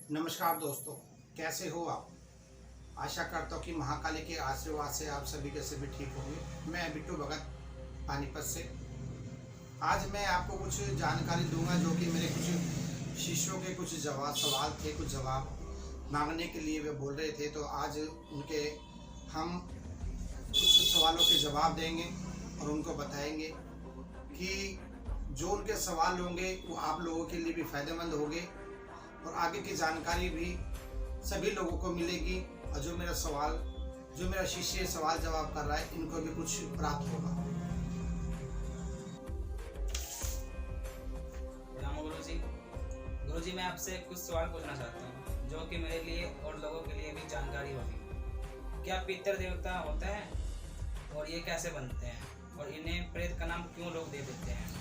नमस्कार दोस्तों, कैसे हो आप। आशा करता हूँ कि महाकाली के आशीर्वाद से आप सभी के सभी ठीक होंगे। मैं बिट्टू भगत पानीपत से। आज मैं आपको कुछ जानकारी दूंगा जो कि मेरे कुछ शिष्यों के कुछ सवाल थे, कुछ जवाब मांगने के लिए वे बोल रहे थे। तो आज उनके हम कुछ सवालों के जवाब देंगे और उनको बताएंगे कि जो उनके सवाल होंगे वो आप लोगों के लिए भी फायदेमंद होंगे और आगे की जानकारी भी सभी लोगों को मिलेगी। और जो मेरा शिष्य सवाल जवाब कर रहा है, इनको भी कुछ प्राप्त होगा। राम गुरु जी, मैं आपसे कुछ सवाल पूछना चाहता हूँ जो कि मेरे लिए और लोगों के लिए भी जानकारी होगी। क्या पितर देवता होते हैं और ये कैसे बनते हैं और इन्हें प्रेत का नाम क्यों लोग दे देते हैं?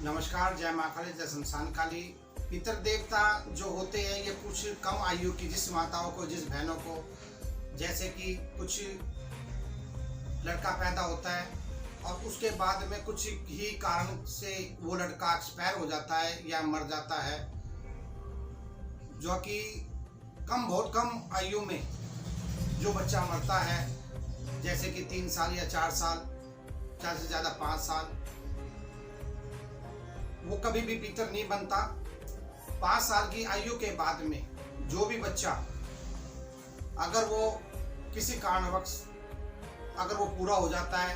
नमस्कार, जय मां काली, जय शमशान काली। पितर देवता जो होते हैं ये कुछ कम आयु की जिस माताओं को, जिस बहनों को, जैसे कि कुछ लड़का पैदा होता है और उसके बाद में कुछ ही कारण से वो लड़का एक्सपायर हो जाता है या मर जाता है, जो कि बहुत कम आयु में जो बच्चा मरता है, जैसे कि 3 साल या 4 साल, ज़्यादा से ज़्यादा 5 साल, वो कभी भी पितर नहीं बनता। 5 साल की आयु के बाद में जो भी बच्चा, अगर वो किसी कारणवश अगर वो पूरा हो जाता है,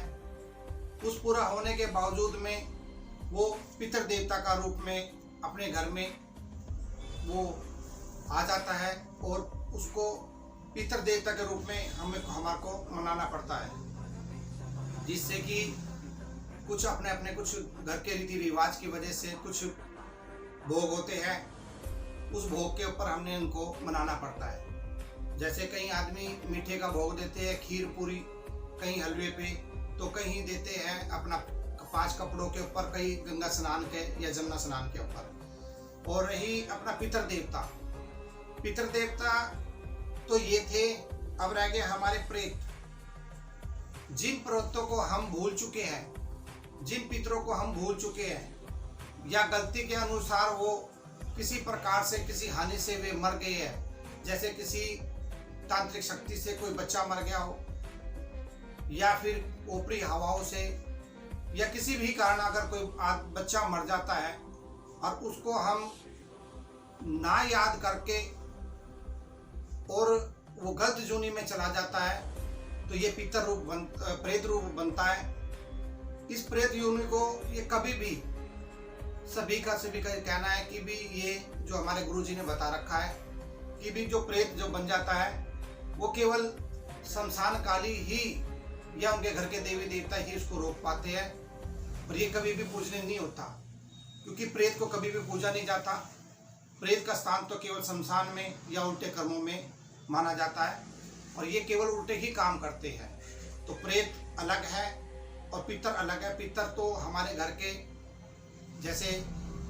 उस पूरा होने के बावजूद में वो पितर देवता का रूप में अपने घर में वो आ जाता है और उसको पितर देवता के रूप में हमारे को मनाना पड़ता है। जिससे कि कुछ अपने कुछ घर के रीति रिवाज की वजह से कुछ भोग होते हैं, उस भोग के ऊपर हमने उनको मनाना पड़ता है। जैसे कई आदमी मीठे का भोग देते हैं, खीर पूरी, कहीं हलवे पे, तो कहीं देते हैं अपना 5 कपड़ों के ऊपर, कहीं गंगा स्नान के या जमुना स्नान के ऊपर। और रही अपना पितर देवता तो ये थे। अब रह गए हमारे प्रेत। जिन प्रेतों को हम भूल चुके हैं, जिन पितरों को हम भूल चुके हैं या गलती के अनुसार वो किसी प्रकार से किसी हानि से वे मर गए हैं, जैसे किसी तांत्रिक शक्ति से कोई बच्चा मर गया हो या फिर ऊपरी हवाओं से या किसी भी कारण अगर कोई बच्चा मर जाता है और उसको हम ना याद करके और वो गलत जूनी में चला जाता है, तो ये प्रेत रूप बनता है। इस प्रेत योनि को ये कभी भी सभी का कहना है कि भी ये जो हमारे गुरुजी ने बता रखा है कि भी जो प्रेत जो बन जाता है वो केवल शमशान काली ही या उनके घर के देवी देवता ही उसको रोक पाते हैं और ये कभी भी पूजने नहीं होता, क्योंकि प्रेत को कभी भी पूजा नहीं जाता। प्रेत का स्थान तो केवल शमशान में या उल्टे कर्मों में माना जाता है और ये केवल उल्टे ही काम करते हैं। तो प्रेत अलग है और पितर अलग है। पितर तो हमारे घर के, जैसे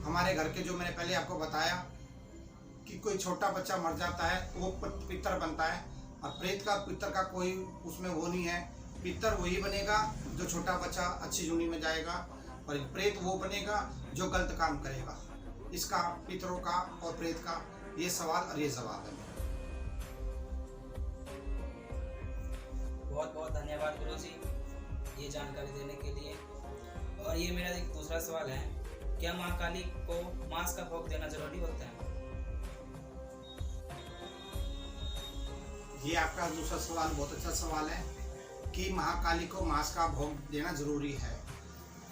हमारे घर के जो मैंने पहले आपको बताया कि कोई छोटा बच्चा मर जाता है वो पितर बनता है, और पितर का कोई उसमें वो नहीं है। पितर वही बनेगा जो छोटा बच्चा अच्छी जूनी में जाएगा और प्रेत वो बनेगा जो गलत काम करेगा। इसका पितरों का और प्रेत का ये सवाल और ये जवाब है। बहुत बहुत धन्यवाद गुरु जी ये जानकारी देने के लिए। और ये मेरा एक दूसरा सवाल है, क्या मां काली को मांस का भोग देना जरूरी होता है? ये आपका दूसरा सवाल बहुत अच्छा सवाल है कि महाकाली को मांस का भोग देना जरूरी है।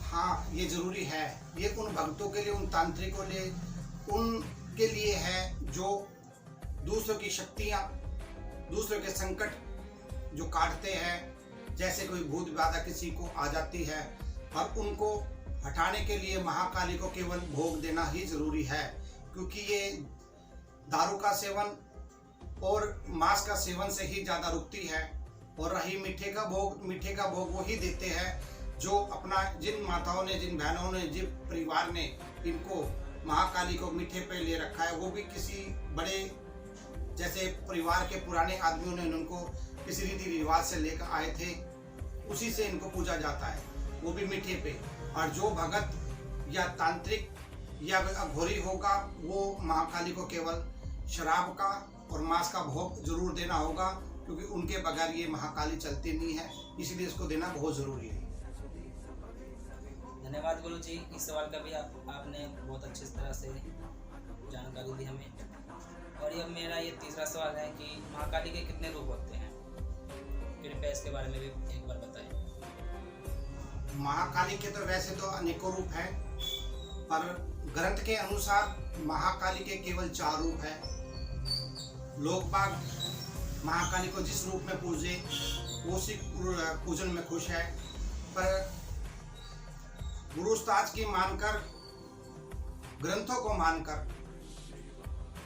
हाँ, ये जरूरी है। ये उन भक्तों के लिए, उन तांत्रिकों लिए, उनके लिए है जो दूसरों की शक्तियाँ, दूसरों के संकट जो काटते हैं, जैसे कोई भूत बाधा किसी को आ जाती है और उनको हटाने के लिए महाकाली को केवल भोग देना ही जरूरी है। क्योंकि ये दारू का सेवन और मांस का सेवन से ही ज़्यादा रुकती है। और रही मीठे का भोग वो ही देते हैं जो अपना, जिन माताओं ने, जिन बहनों ने, जिन परिवार ने इनको महाकाली को मीठे पे ले रखा है, वो भी किसी बड़े, जैसे परिवार के पुराने आदमियों ने उनको किसी रीति रिवाज से लेकर आए थे, उसी से इनको पूजा जाता है, वो भी मीठे पे। और जो भगत या तांत्रिक या अघोरी होगा वो महाकाली को केवल शराब का और मांस का भोग जरूर देना होगा, क्योंकि उनके बगैर ये महाकाली चलती नहीं है, इसलिए इसको देना बहुत ज़रूरी है। धन्यवाद गुरु जी, इस सवाल का भी आपने बहुत अच्छी तरह से जानकारी दी हमें। और ये मेरा ये तीसरा सवाल है कि महाकाली के कितने रूप होते हैं, कृपया इसके बारे में भी एक बार बताएं। महाकाली के तो वैसे तो अनेकों रूप हैं, पर ग्रंथ के अनुसार महाकाली के केवल 4 रूप हैं। लोग बाग महाकाली को जिस रूप में पूजे वो उसी पूजन में खुश है, पर गुरु उस्ताद की मानकर, ग्रंथों को मानकर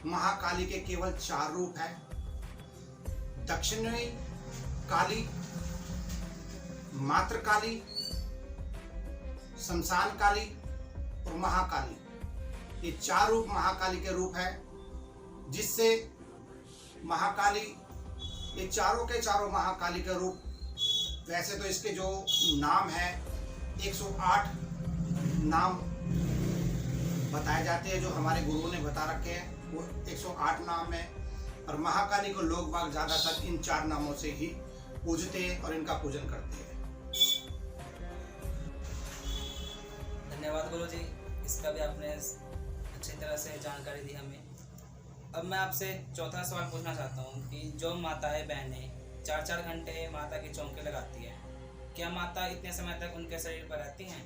महाकाली के केवल 4 रूप हैं। दक्षिणी काली, मात्र काली, शमशान काली और महाकाली, ये 4 रूप महाकाली के रूप हैं, जिससे महाकाली, ये चारों के चारों महाकाली के रूप, वैसे तो इसके जो नाम है 108 नाम बताए जाते हैं, जो हमारे गुरुओं ने बता रखे हैं, वो 108 नाम है। और महाकाली को लोग बाग ज़्यादातर इन 4 नामों से ही पूजते हैं और इनका पूजन करते हैं। धन्यवाद गुरु जी, इसका भी आपने अच्छी तरह से जानकारी दी हमें। अब मैं आपसे चौथा सवाल पूछना चाहता हूँ कि जो माताएं बहनें 4-4 घंटे माता की चौकी लगाती है, क्या माता इतने समय तक उनके शरीर पर रहती हैं?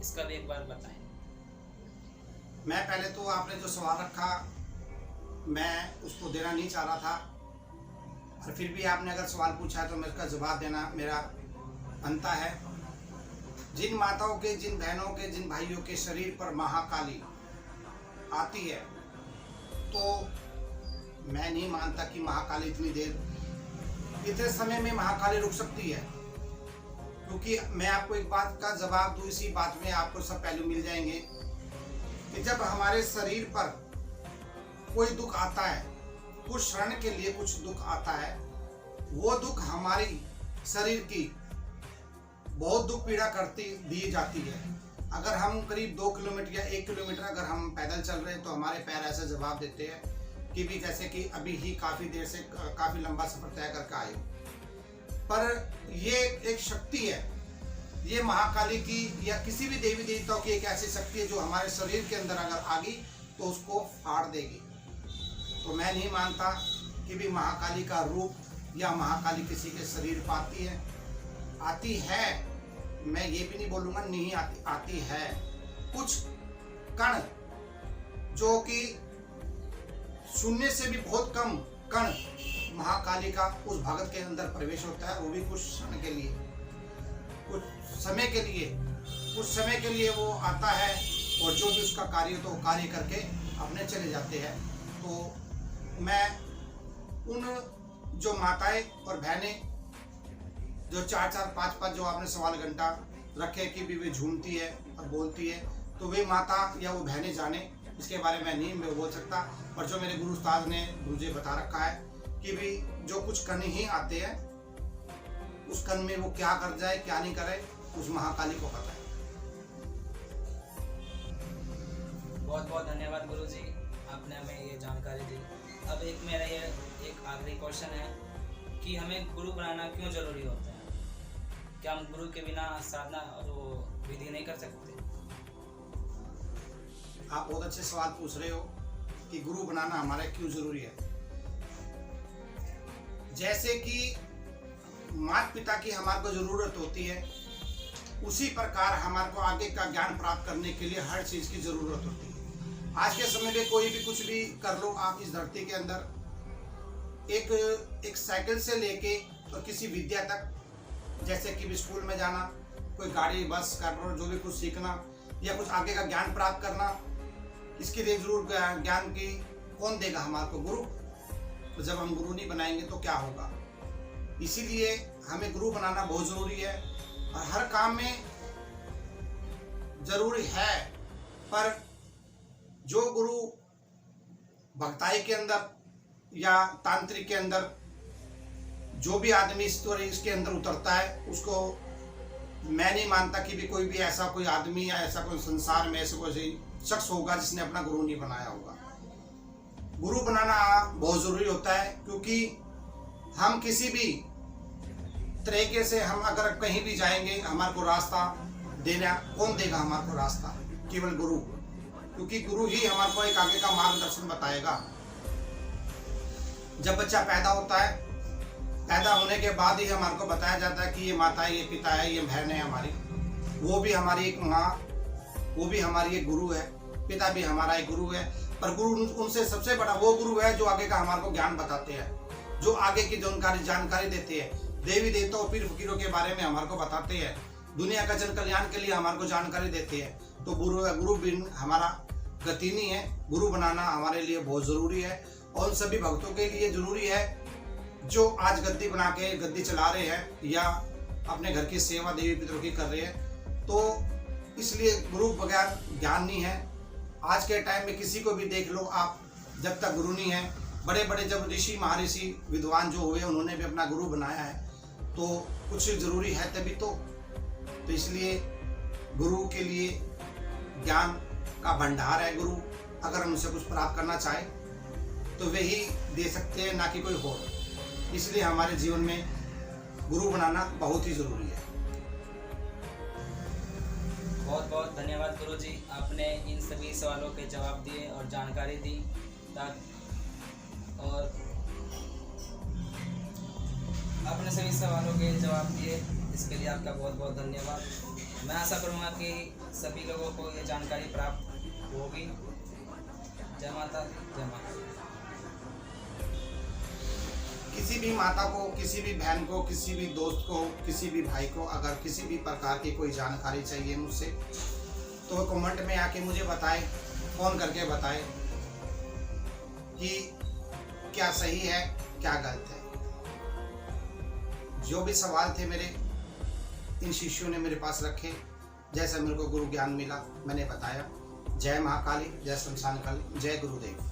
इसका भी एक बार बताएं। मैं पहले तो आपने जो सवाल रखा मैं उसको देना नहीं चाह रहा था, और फिर भी आपने अगर सवाल पूछा है तो मैं इसका जवाब देना मेरा बनता है। जिन माताओं के, जिन बहनों के, जिन भाइयों के शरीर पर महाकाली आती है, तो मैं नहीं मानता कि महाकाली इतने समय में महाकाली रुक सकती है, क्योंकि मैं आपको एक बात का जवाब दूँ, इसी बात में आपको सब पहलू मिल जाएंगे कि जब हमारे शरीर पर कोई दुख आता है, कुछ क्षण के लिए कुछ दुख आता है, वो दुख हमारी शरीर की बहुत दुख पीड़ा करती दी जाती है। अगर हम करीब 2 किलोमीटर या 1 किलोमीटर अगर हम पैदल चल रहे हैं तो हमारे पैर ऐसे जवाब देते हैं कि भी कैसे कि अभी ही काफ़ी देर से काफ़ी लंबा सफ़र तय करके आए। पर ये एक शक्ति है, ये महाकाली की या किसी भी देवी देवताओं की एक ऐसी शक्ति है जो हमारे शरीर के अंदर अगर आ गई तो उसको फाड़ देगी। तो मैं नहीं मानता कि भी महाकाली का रूप या महाकाली किसी के शरीर पर आती है। मैं ये भी नहीं बोलूँगा नहीं आती है। कुछ कण जो कि शून्य से भी बहुत कम कण महाकाली का उस भगत के अंदर प्रवेश होता है, वो भी कुछ क्षण के लिए, कुछ समय के लिए वो आता है, और जो भी उसका कार्य तो कार्य करके अपने चले जाते हैं। तो मैं उन जो माताएं और बहनें जो 4-4, 5-5 जो आपने सवाल घंटा रखे कि भी वे झूमती है और बोलती है, तो वे माता या वो बहनें जाने, इसके बारे में नहीं मैं बोल सकता। और जो मेरे गुरु उस्ताद ने मुझे बता रखा है कि भी जो कुछ कण ही आते हैं, उस कण में वो क्या कर जाए क्या नहीं करे, उस महाकाली को पता है। बहुत बहुत धन्यवाद गुरु जी, आपने हमें ये जानकारी दी। अब मेरा ये एक आखिरी क्वेश्चन है कि हमें गुरु बनाना क्यों जरूरी होता है? क्या हम गुरु के बिना साधना और वो विधि नहीं कर सकते? आप बहुत अच्छे सवाल पूछ रहे हो कि गुरु बनाना हमारे क्यों जरूरी है। जैसे कि माता पिता की हमारे को जरूरत होती है, उसी प्रकार हमारे को आगे का ज्ञान प्राप्त करने के लिए हर चीज की जरूरत होती है। आज के समय में कोई भी कुछ भी कर लो आप इस धरती के अंदर, एक साइकिल से लेके और किसी विद्या तक, जैसे कि स्कूल में जाना, कोई गाड़ी बस करना, जो भी कुछ सीखना या कुछ आगे का ज्ञान प्राप्त करना, इसके लिए जरूर ज्ञान की कौन देगा हमारे को? गुरु। तो जब हम गुरु नहीं बनाएंगे तो क्या होगा? इसीलिए हमें गुरु बनाना बहुत जरूरी है, और हर काम में जरूरी है। पर जो गुरु भक्ताई के अंदर या तांत्रिक के अंदर जो भी आदमी इसके अंदर उतरता है, उसको मैं नहीं मानता कि भी कोई भी ऐसा कोई आदमी या ऐसा कोई संसार में ऐसा कोई शख्स होगा जिसने अपना गुरु नहीं बनाया होगा। गुरु बनाना बहुत ज़रूरी होता है, क्योंकि हम किसी भी तरीके से हम अगर कहीं भी जाएंगे, हमारे को रास्ता देना कौन देगा? हमारे को रास्ता केवल गुरु, क्योंकि गुरु ही हमारे को एक आगे का मार्गदर्शन बताएगा। जब बच्चा पैदा होता है, पैदा होने के बाद ही हमारे को बताया जाता है कि ये माता है, ये पिता है, ये बहन है हमारी, वो भी हमारी एक माँ, वो भी हमारी एक गुरु है, पिता भी हमारा एक गुरु है। पर गुरु उनसे सबसे बड़ा वो गुरु है जो आगे का हमारे को ज्ञान बताते हैं, जो आगे की जानकारी देते हैं, देवी देवताओं पीर फकीरों के बारे में हमारे को बताते हैं, दुनिया का जन कल्याण के लिए हमारे को जानकारी देते हैं। तो गुरु बिन हमारा गति नहीं है। गुरु बनाना हमारे लिए बहुत ज़रूरी है, और उन सभी भक्तों के लिए ज़रूरी है जो आज गद्दी बना के गद्दी चला रहे हैं या अपने घर की सेवा देवी पितरों की कर रहे हैं। तो इसलिए गुरु बगैर ज्ञान नहीं है। आज के टाइम में किसी को भी देख लो आप, जब तक गुरु नहीं है, बड़े बड़े जब ऋषि महर्षि विद्वान जो हुए उन्होंने भी अपना गुरु बनाया है, तो कुछ ज़रूरी है तभी तो इसलिए गुरु के लिए ज्ञान का भंडार है। गुरु अगर हम उनसे कुछ प्राप्त करना चाहें तो वे ही दे सकते हैं, ना कि कोई और। इसलिए हमारे जीवन में गुरु बनाना बहुत ही ज़रूरी है। बहुत बहुत धन्यवाद गुरु जी, आपने इन सभी सवालों के जवाब दिए और जानकारी दी, और आपने सभी सवालों के जवाब दिए, इसके लिए आपका बहुत बहुत धन्यवाद। मैं आशा करूँगा कि सभी लोगों को ये जानकारी प्राप्त होगी। जय माता दी, जय माता। किसी भी माता को, किसी भी बहन को, किसी भी दोस्त को, किसी भी भाई को अगर किसी भी प्रकार की कोई जानकारी चाहिए मुझसे, तो वो कमेंट में आके मुझे बताएं, फ़ोन करके बताएं कि क्या सही है, क्या गलत है। जो भी सवाल थे मेरे, इन शिष्यों ने मेरे पास रखे, जैसा मेरे को गुरु ज्ञान मिला मैंने बताया। जय महाकाली, जय शमशान काली, जय गुरुदेव।